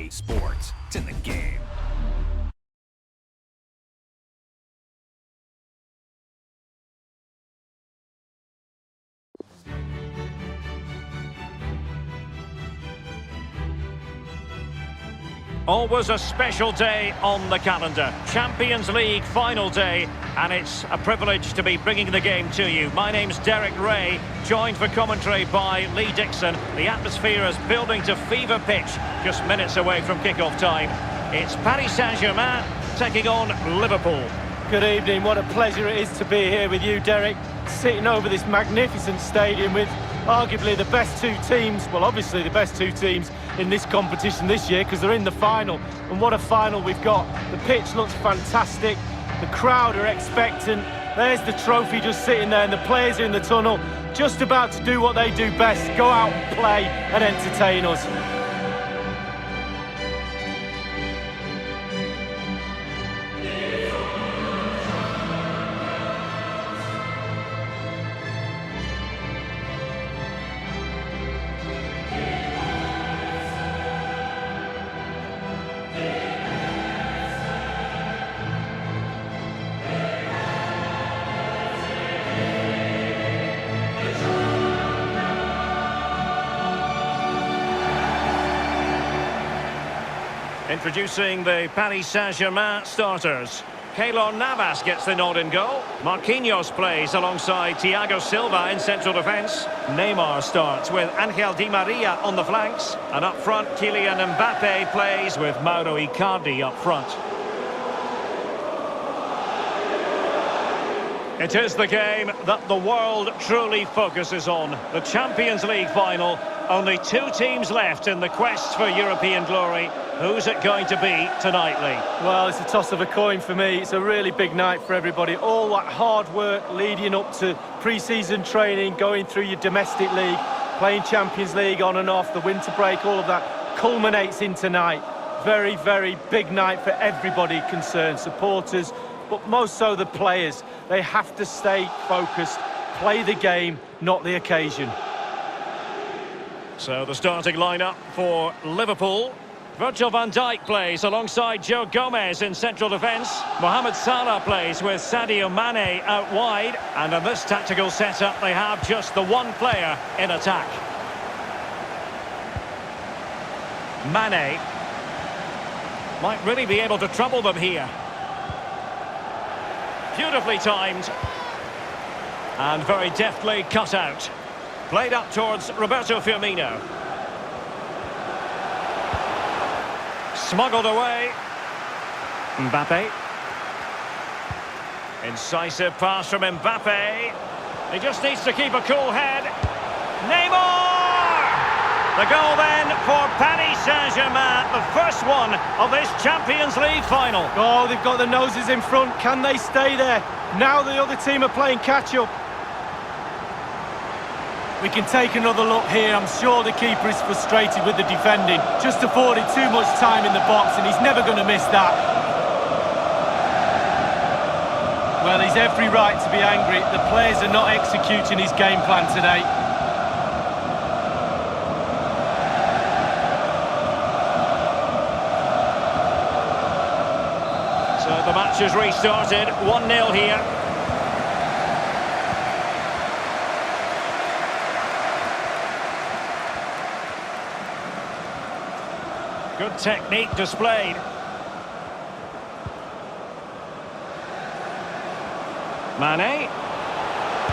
EA Sports. It's in the game. Always a special day on the calendar. Champions League final day, and it's a privilege to be bringing the game to you. My name's Derek Ray, joined for commentary by Lee Dixon. The atmosphere is building to fever pitch, just minutes away from kick-off time. It's Paris Saint-Germain taking on Liverpool. Good evening, what a pleasure it is to be here with you, Derek. Sitting over this magnificent stadium with arguably the best two teams, well obviously the best two teams in this competition this year because they're in the final. And what a final we've got. The pitch looks fantastic, the crowd are expectant, there's the trophy just sitting there and the players are in the tunnel just about to do what they do best, go out and play and entertain us. Introducing the Paris Saint-Germain starters. Keylor Navas gets the nod in goal. Marquinhos plays alongside Thiago Silva in central defence. Neymar starts with Angel Di Maria on the flanks. And up front, Kylian Mbappé plays with Mauro Icardi up front. It is the game that the world truly focuses on. The Champions League final. Only two teams left in the quest for European glory. Who's it going to be tonight, Lee? Well, it's a toss of a coin for me. It's a really big night for everybody. All that hard work leading up to pre-season training, going through your domestic league, playing Champions League on and off, the winter break, all of that culminates in tonight. Very, very big night for everybody concerned. Supporters, but most so the players. They have to stay focused, play the game, not the occasion. So the starting lineup for Liverpool. Virgil van Dijk plays alongside Joe Gomez in central defence. Mohamed Salah plays with Sadio Mane out wide. And in this tactical setup, they have just the one player in attack. Mane might really be able to trouble them here. Beautifully timed. And very deftly cut out. Played up towards Roberto Firmino. Smuggled away. Mbappé. Incisive pass from Mbappé. He just needs to keep a cool head. Neymar! The goal then for Paris Saint-Germain, the first one of this Champions League final. Oh, they've got the noses in front. Can they stay there? Now the other team are playing catch-up. We can take another look here. I'm sure the keeper is frustrated with the defending. Just afforded too much time in the box and he's never going to miss that. Well, he's every right to be angry. The players are not executing his game plan today. So the match has restarted. 1-0 here. Good technique displayed. Mane.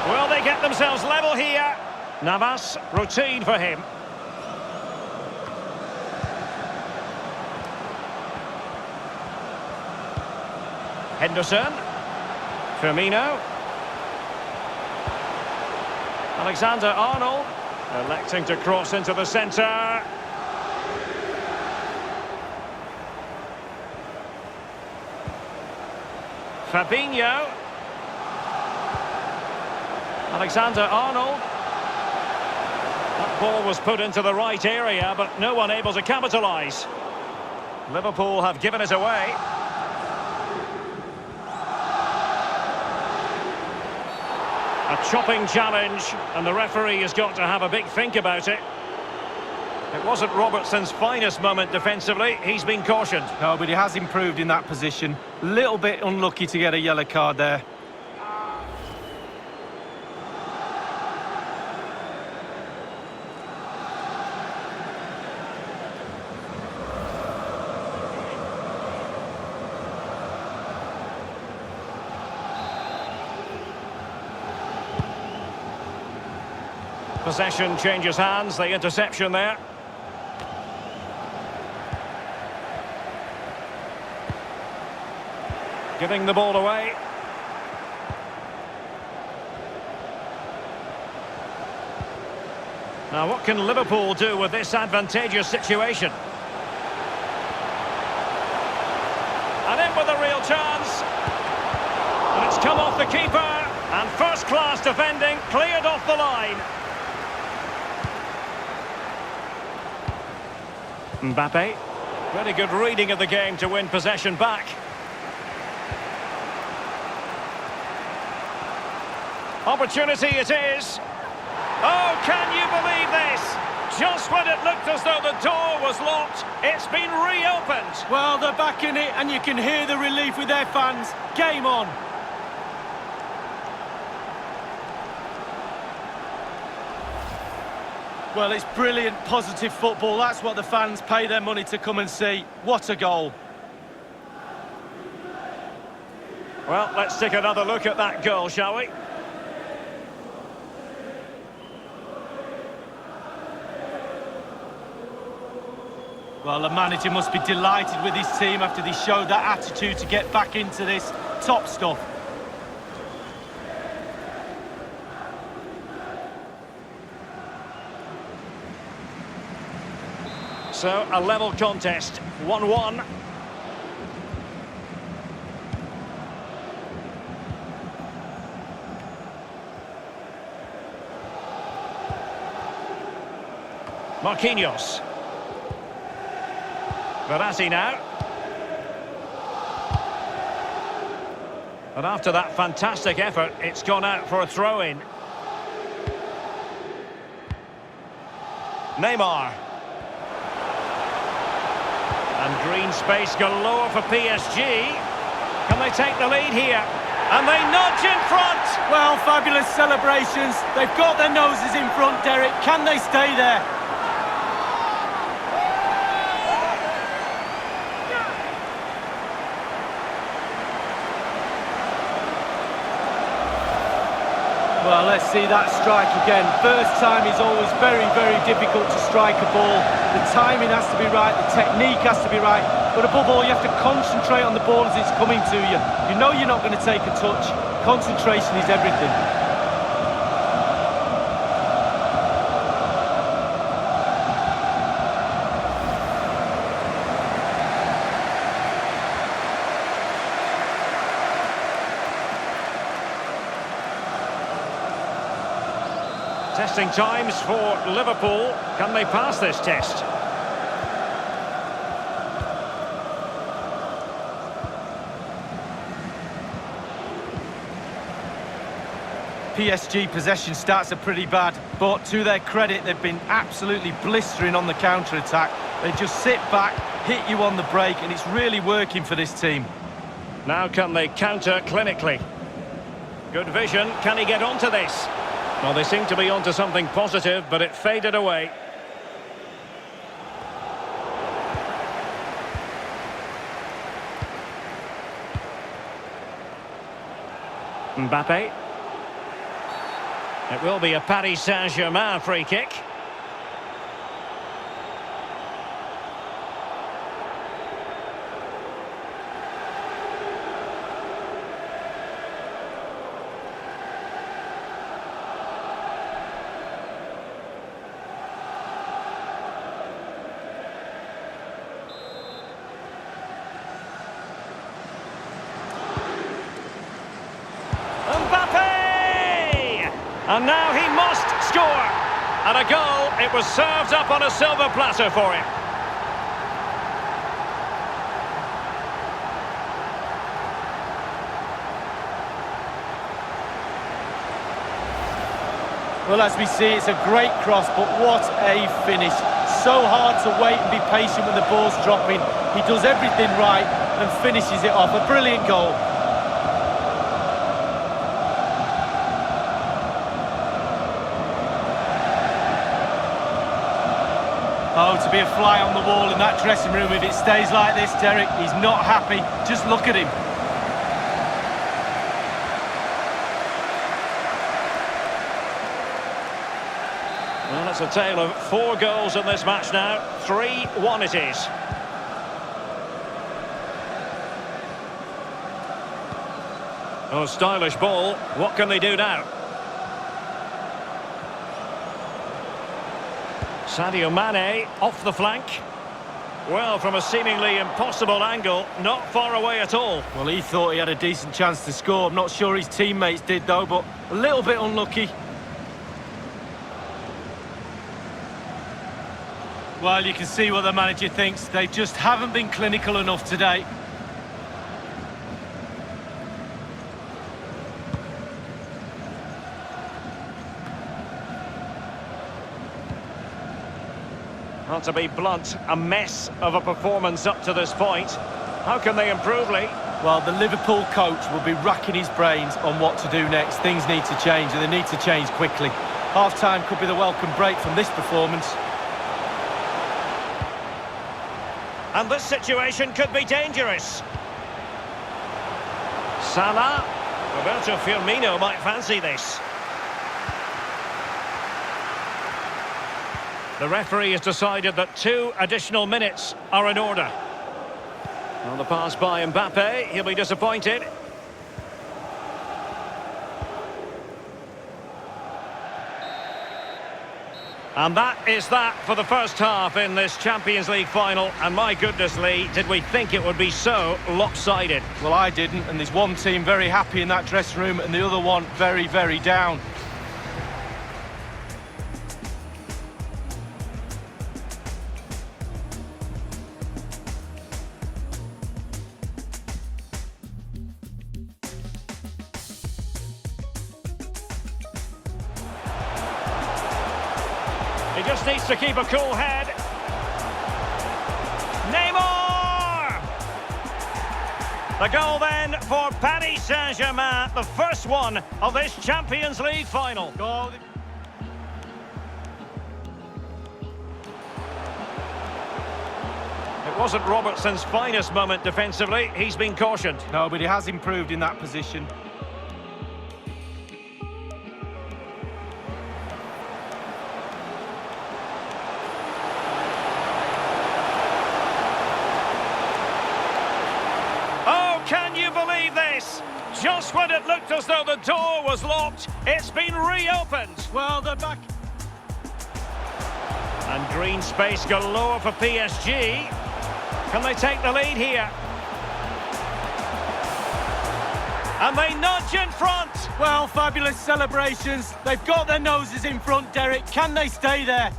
Will they get themselves level here? Navas, routine for him. Henderson. Firmino. Alexander-Arnold. Electing to cross into the centre. Fabinho. Alexander-Arnold. That ball was put into the right area, but no one able to capitalise. Liverpool have given it away. A chopping challenge, and the referee has got to have a big think about it. It wasn't Robertson's finest moment defensively. He's been cautioned. No, but he has improved in that position. Little bit unlucky to get a yellow card there. Possession changes hands, the interception there. Giving the ball away. Now what can Liverpool do with this advantageous situation? And in with a real chance. And it's come off the keeper. And first-class defending, cleared off the line. Mbappé. Very good reading of the game to win possession back. Opportunity it is. Oh, can you believe this? Just when it looked as though the door was locked, it's been reopened. Well, they're back in it, and you can hear the relief with their fans. Game on. Well, it's brilliant, positive football. That's what the fans pay their money to come and see. What a goal. Well, let's take another look at that goal, shall we? Well, the manager must be delighted with his team after they showed that attitude to get back into this. Top stuff. So, a level contest, 1-1. Marquinhos. Verratti now. And after that fantastic effort, it's gone out for a throw-in. Neymar. And green space galore for PSG. Can they take the lead here? And they nudge in front! Well, fabulous celebrations. They've got their noses in front, Derek. Can they stay there? Well, let's see that strike again. First time is always very, very difficult to strike a ball. The timing has to be right, the technique has to be right, but above all, you have to concentrate on the ball as it's coming to you. You know you're not going to take a touch. Concentration is everything. Testing times for Liverpool. Can they pass this test? PSG possession stats are pretty bad, but to their credit, they've been absolutely blistering on the counter-attack. They just sit back, hit you on the break, and it's really working for this team. Now can they counter clinically? Good vision. Can he get onto this? Well, they seem to be onto something positive, but it faded away. Mbappé. It will be a Paris Saint-Germain free kick. And now he must score. And a goal, it was served up on a silver platter for him. Well, as we see, it's a great cross, but what a finish. So hard to wait and be patient when the ball's dropping. He does everything right and finishes it off. A brilliant goal. Oh, to be a fly on the wall in that dressing room if it stays like this, Derek. He's not happy. Just look at him. Well, it's a tale of 4 goals in this match now. 3-1 it is. Oh, stylish ball. What can they do now? Sadio Mane off the flank. Well, from a seemingly impossible angle, not far away at all. Well, he thought he had a decent chance to score. I'm not sure his teammates did, though, but a little bit unlucky. Well, you can see what the manager thinks. They just haven't been clinical enough today. Not to be blunt, a mess of a performance up to this point. How can they improve, Lee? Well, the Liverpool coach will be racking his brains on what to do next. Things need to change, and they need to change quickly. Half-time could be the welcome break from this performance. And this situation could be dangerous. Salah. Roberto Firmino might fancy this. The referee has decided that 2 additional minutes are in order. On the pass by Mbappé, he'll be disappointed. And that is that for the first half in this Champions League final. And my goodness, Lee, did we think it would be so lopsided? Well, I didn't, and there's one team very happy in that dressing room and the other one very, very down. He just needs to keep a cool head. Neymar! The goal then for Paris Saint-Germain, the first one of this Champions League final. Goal. It wasn't Robertson's finest moment defensively. He's been cautioned. No, but he has improved in that position. Can you believe this? Just when it looked as though the door was locked, it's been reopened. Well, they're back. And green space galore for PSG. Can they take the lead here? And they nudge in front. Well, fabulous celebrations. They've got their noses in front, Derek. Can they stay there?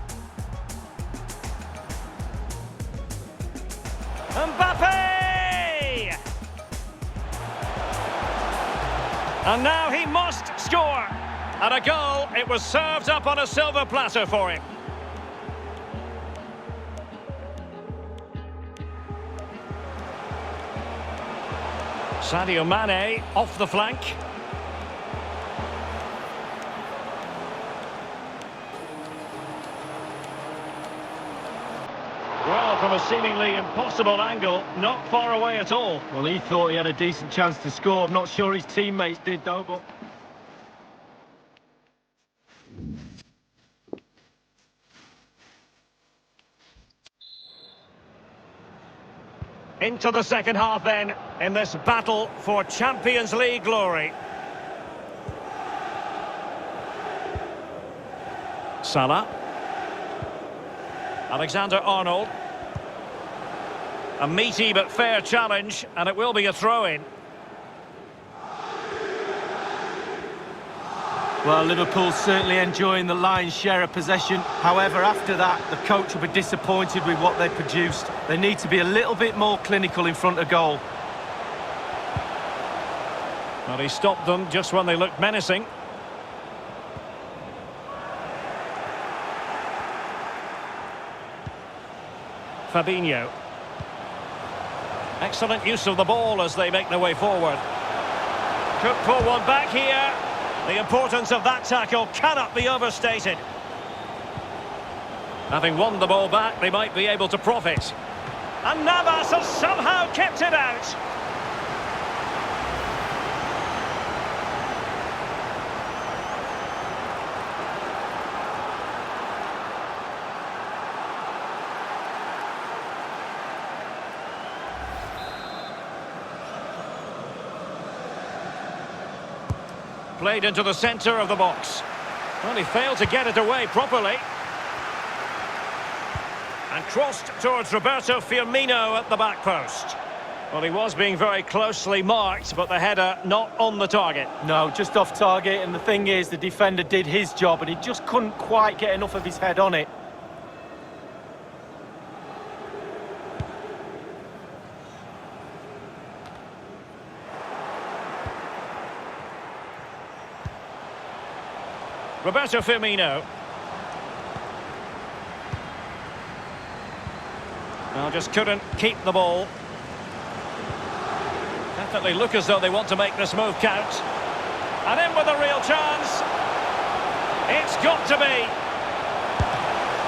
Mbappé! And now he must score. And a goal, it was served up on a silver platter for him. Sadio Mane off the flank. Well, from a seemingly impossible angle, not far away at all. Well, he thought he had a decent chance to score. I'm not sure his teammates did, though, but... Into the second half then, in this battle for Champions League glory. Salah. Alexander-Arnold. A meaty but fair challenge, and it will be a throw-in. Well, Liverpool's certainly enjoying the lion's share of possession. However, after that, the coach will be disappointed with what they produced. They need to be a little bit more clinical in front of goal. Well, he stopped them just when they looked menacing. Fabinho. Excellent use of the ball as they make their way forward. Could pull one back here. The importance of that tackle cannot be overstated. Having won the ball back, they might be able to profit. And Navas has somehow kept it out. Played into the centre of the box. Well, he failed to get it away properly. And crossed towards Roberto Firmino at the back post. Well, he was being very closely marked, but the header not on the target. No, just off target, and the thing is, the defender did his job, and he just couldn't quite get enough of his head on it. Roberto Firmino. Well, just couldn't keep the ball. Definitely look as though they want to make this move count. And in with a real chance. It's got to be.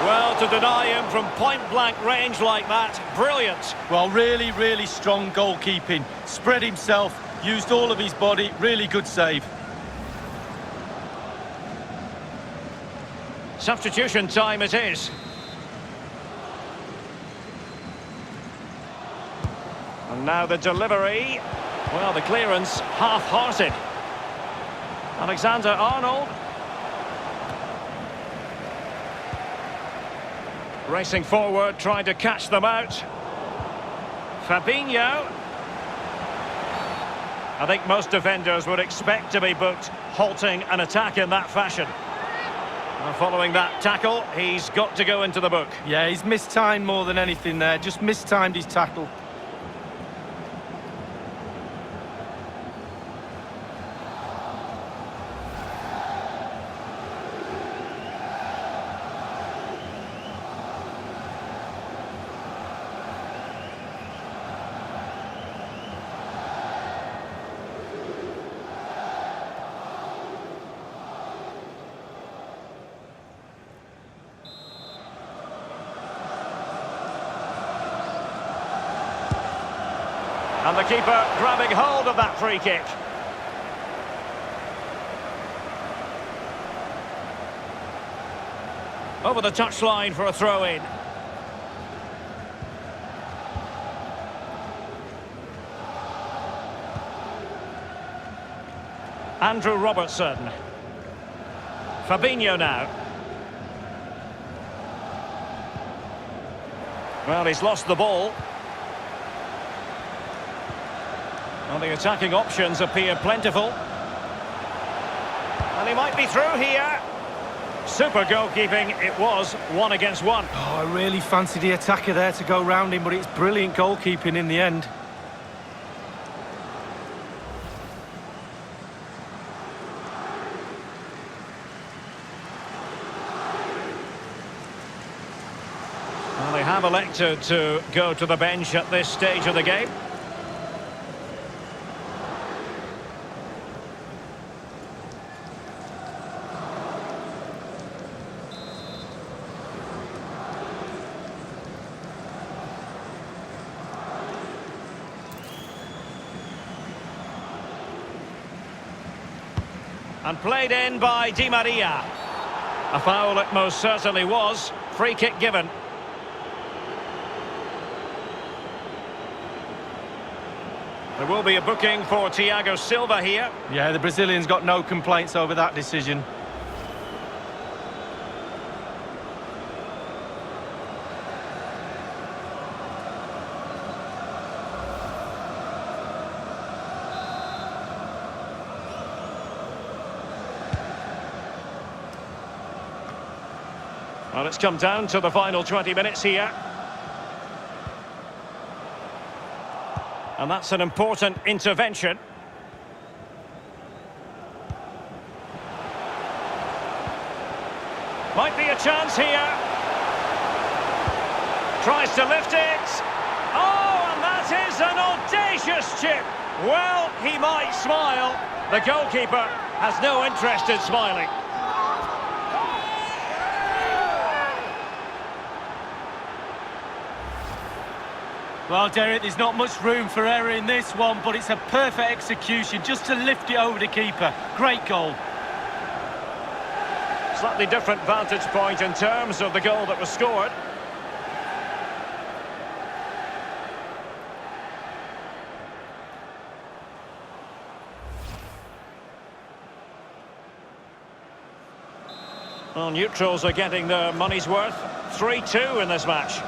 Well, to deny him from point-blank range like that, brilliant. Well, really, really strong goalkeeping. Spread himself, used all of his body, really good save. Substitution time it is. And now the delivery. Well, the clearance half-hearted. Alexander-Arnold. Racing forward, trying to catch them out. Fabinho. I think most defenders would expect to be booked halting an attack in that fashion. And following that tackle, he's got to go into the book. Yeah, he's mistimed more than anything there. Just mistimed his tackle. And the keeper grabbing hold of that free kick. Over the touchline for a throw-in. Andrew Robertson. Fabinho now. Well, he's lost the ball. Well, the attacking options appear plentiful. And he might be through here. Super goalkeeping. It was 1 against 1. Oh, I really fancied the attacker there to go round him, but it's brilliant goalkeeping in the end. Well, they have elected to go to the bench at this stage of the game. And played in by Di Maria. A foul it most certainly was. Free kick given. There will be a booking for Thiago Silva here. Yeah, the Brazilian's got no complaints over that decision. Well, it's come down to the final 20 minutes here. And that's an important intervention. Might be a chance here. Tries to lift it. Oh, and that is an audacious chip. Well, he might smile. The goalkeeper has no interest in smiling. Well, Derek, there's not much room for error in this one, but it's a perfect execution just to lift it over the keeper. Great goal. Slightly different vantage point in terms of the goal that was scored. Well, neutrals are getting their money's worth. 3-2 in this match.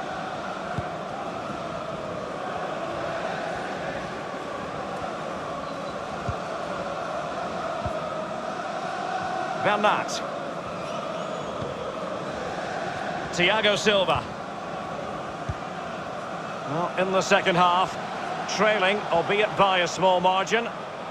Bernat. Thiago Silva. Well, in the second half, trailing, albeit by a small margin.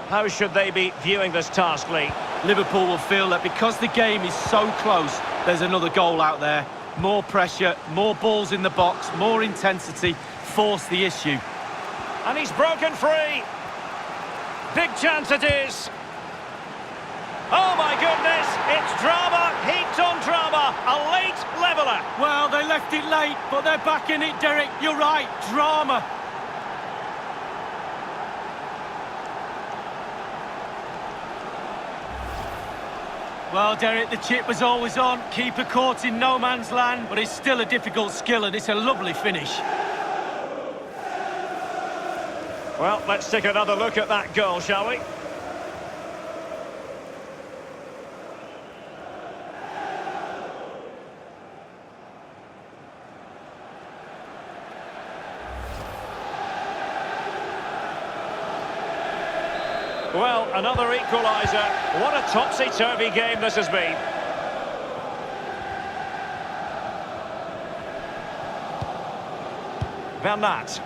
How should they be viewing this task, Lee? Liverpool will feel that because the game is so close, there's another goal out there. More pressure, more balls in the box, more intensity, force the issue. And he's broken free. Big chance it is. Oh my goodness, it's drama, heaped on drama, a late leveller. Well, they left it late, but they're back in it, Derek. You're right, drama. Well, Derek, the chip was always on. Keeper caught in no man's land, but it's still a difficult skill and it's a lovely finish. Well, let's take another look at that goal, shall we? Well, another equaliser. What a topsy-turvy game this has been. Bernat.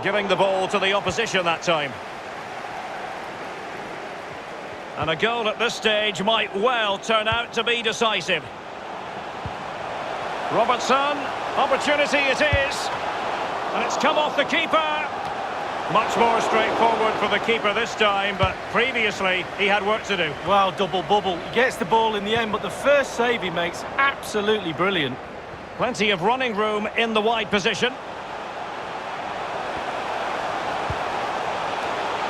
Giving the ball to the opposition that time. And a goal at this stage might well turn out to be decisive. Robertson, opportunity it is, and it's come off the keeper. Much more straightforward for the keeper this time, but previously he had work to do. Well, double bubble. He gets the ball in the end, but the first save he makes, absolutely brilliant. Plenty of running room in the wide position.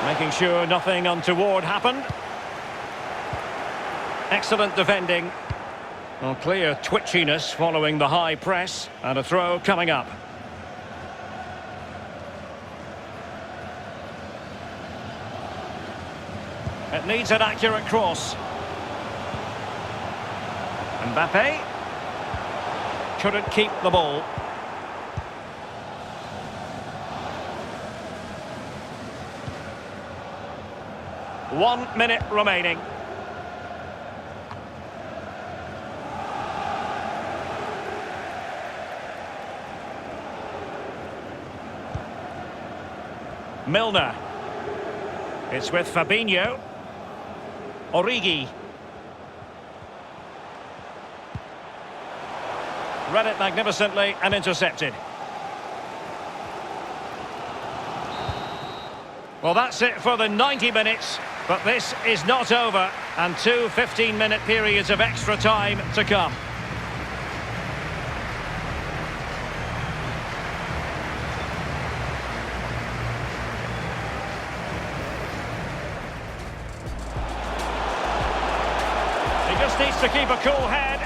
Making sure nothing untoward happened. Excellent defending. Well, clear twitchiness following the high press, and a throw coming up. It needs an accurate cross. Mbappé couldn't keep the ball. One minute remaining. Milner. It's with Fabinho. Origi. Read it magnificently and intercepted. Well, that's it for the 90 minutes, but this is not over, and two 15-minute periods of extra time to come. Just needs to keep a cool head.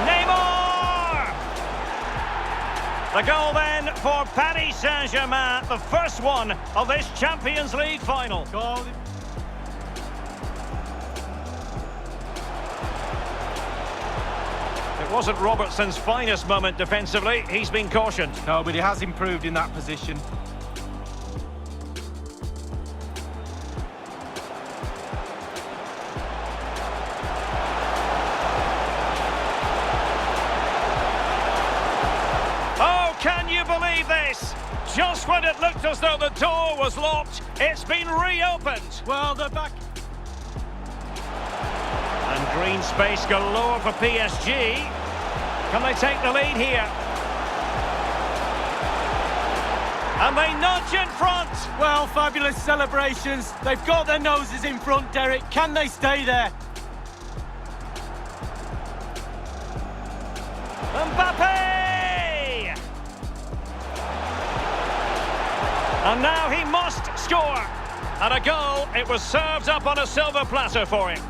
Neymar! The goal then for Paris Saint-Germain, the first one of this Champions League final. Goal. It wasn't Robertson's finest moment defensively. He's been cautioned. No, but he has improved in that position. Can you believe this? Just when it looked as though the door was locked, it's been reopened. Well, they're back. Green space galore for PSG. Can they take the lead here? And they nudge in front. Well, fabulous celebrations. They've got their noses in front, Derek. Can they stay there? Mbappé! And now he must score. And a goal, it was served up on a silver platter for him.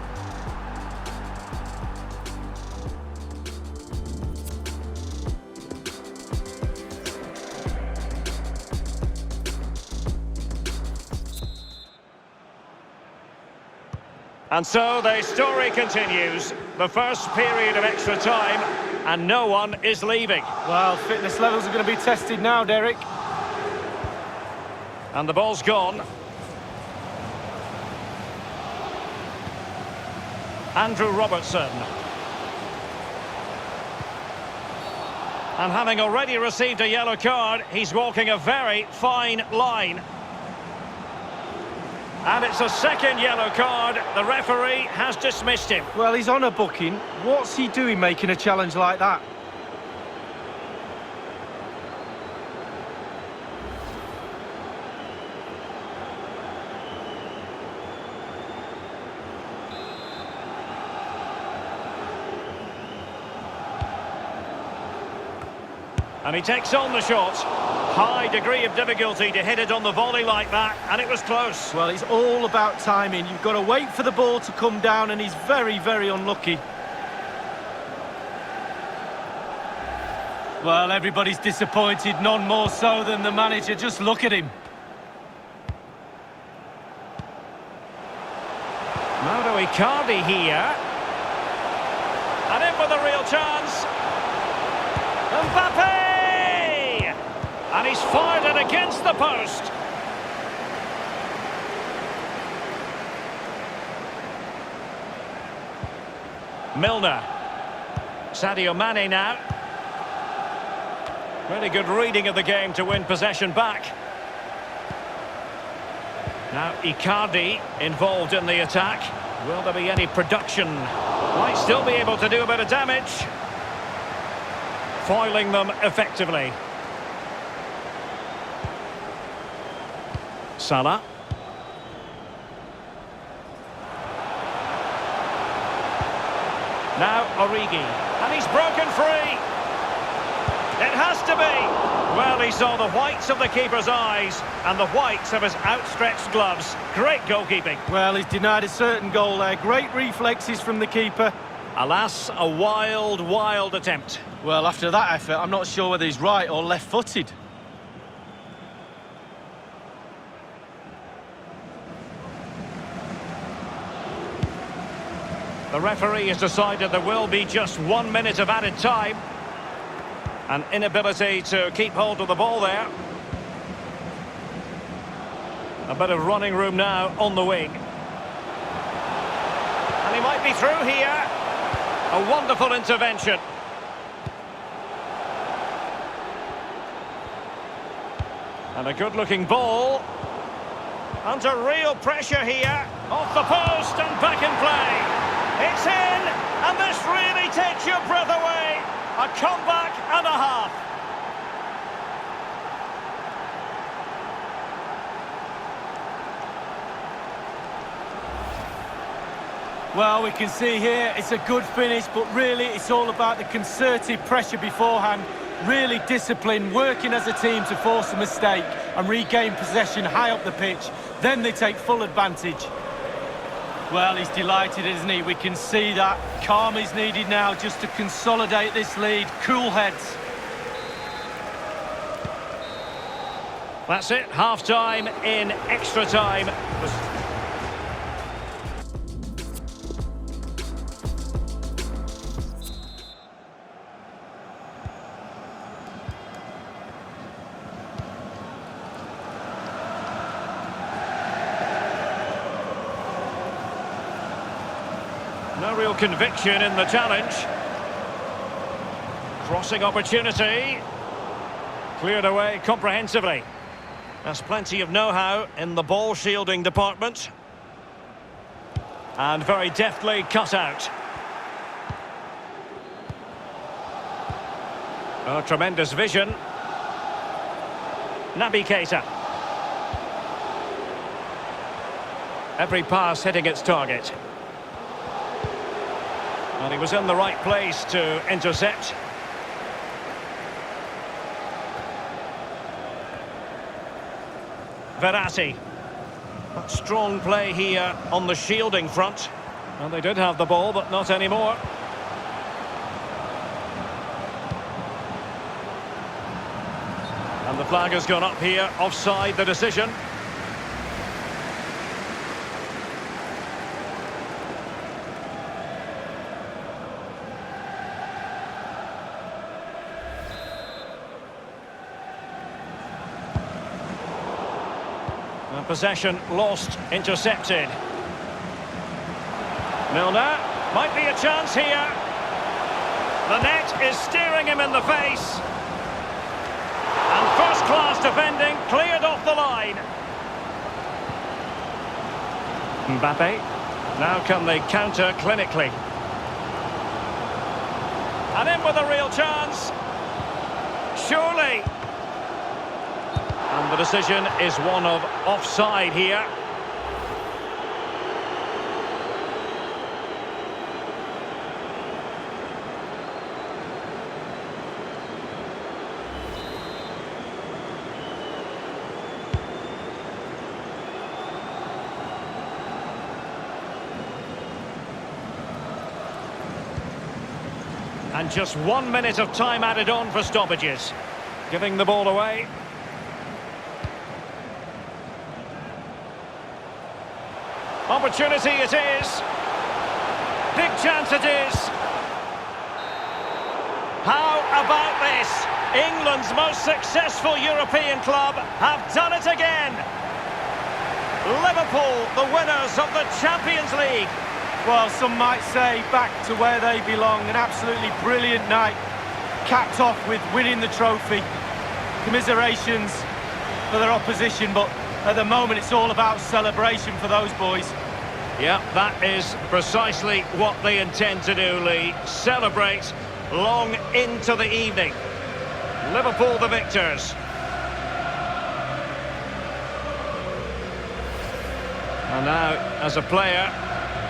And so the story continues. The first period of extra time, and no one is leaving. Well, fitness levels are going to be tested now, Derek. And the ball's gone. Andrew Robertson. And having already received a yellow card, he's walking a very fine line. And it's a second yellow card. The referee has dismissed him. Well, he's on a booking. What's he doing making a challenge like that? And he takes on the shot. High degree of difficulty to hit it on the volley like that, and it was close. Well, it's all about timing. You've got to wait for the ball to come down, and he's very, very unlucky. Well, everybody's disappointed, none more so than the manager. Just look at him. Mauro Icardi here. And in with a real chance. Mbappé! And he's fired it against the post. Milner. Sadio Mane now. Really good reading of the game to win possession back. Now Icardi involved in the attack. Will there be any production? Might still be able to do a bit of damage. Foiling them effectively. Salah. Now Origi. And he's broken free. It has to be. Well, he saw the whites of the keeper's eyes and the whites of his outstretched gloves. Great goalkeeping. Well, he's denied a certain goal there. Great reflexes from the keeper. Alas, a wild, wild attempt. Well, after that effort, I'm not sure whether he's right or left-footed. The referee has decided there will be just 1 minute of added time. An inability to keep hold of the ball there. A bit of running room now on the wing. And he might be through here. A wonderful intervention. And a good-looking ball. Under real pressure here. Off the post and back in play. It's in, and this really takes your breath away. A comeback and a half. Well, we can see here it's a good finish, but really it's all about the concerted pressure beforehand. Really disciplined, working as a team to force a mistake and regain possession high up the pitch. Then they take full advantage. Well, he's delighted, isn't he? We can see that. Calm is needed now just to consolidate this lead. Cool heads. That's it, half-time in extra time. No real conviction in the challenge. Crossing opportunity. Cleared away comprehensively. There's plenty of know-how in the ball shielding department. And very deftly cut out. Oh, tremendous vision. Naby Keita. Every pass hitting its target. And he was in the right place to intercept. Verratti. Strong play here on the shielding front. Well, they did have the ball, but not anymore. And the flag has gone up here, offside the decision. And possession lost, intercepted. Milner, might be a chance here. The net is staring him in the face. And first-class defending, cleared off the line. Mbappé, now can they counter clinically? And in with a real chance. Surely. And the decision is one of offside here. And just 1 minute of time added on for stoppages. Giving the ball away. Opportunity it is. Big chance it is. How about this? England's most successful European club have done it again. Liverpool, the winners of the Champions League. Well, some might say back to where they belong. An absolutely brilliant night, capped off with winning the trophy. Commiserations for their opposition, but at the moment it's all about celebration for those boys. Yeah, that is precisely what they intend to do, Lee. Celebrate long into the evening. Liverpool the victors. And now, as a player,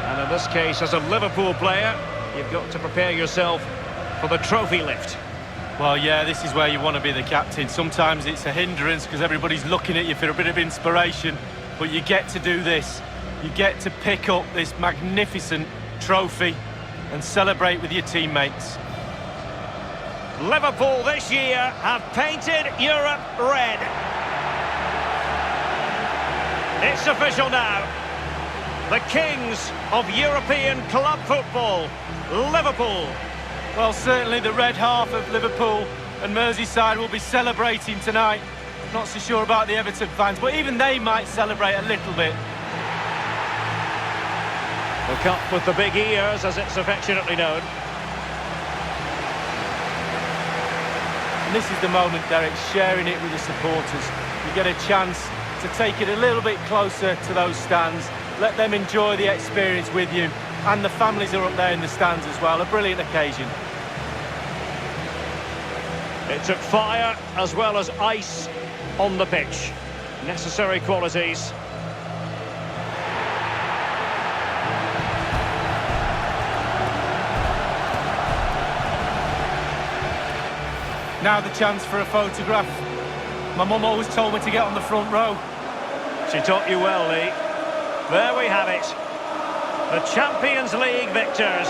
and in this case as a Liverpool player, you've got to prepare yourself for the trophy lift. Well, yeah, this is where you want to be the captain. Sometimes it's a hindrance because everybody's looking at you for a bit of inspiration, but you get to do this. You get to pick up this magnificent trophy and celebrate with your teammates. Liverpool this year have painted Europe red. It's official now. The kings of European club football, Liverpool. Well, certainly the red half of Liverpool and Merseyside will be celebrating tonight. Not so sure about the Everton fans, but even they might celebrate a little bit. The cup with the big ears, as it's affectionately known. And this is the moment, Derek, sharing it with the supporters. You get a chance to take it a little bit closer to those stands. Let them enjoy the experience with you. And the families are up there in the stands as well. A brilliant occasion. It took fire as well as ice on the pitch. Necessary qualities. Now the chance for a photograph. My mum always told me to get on the front row. She taught you well, Lee. There we have it. The Champions League victors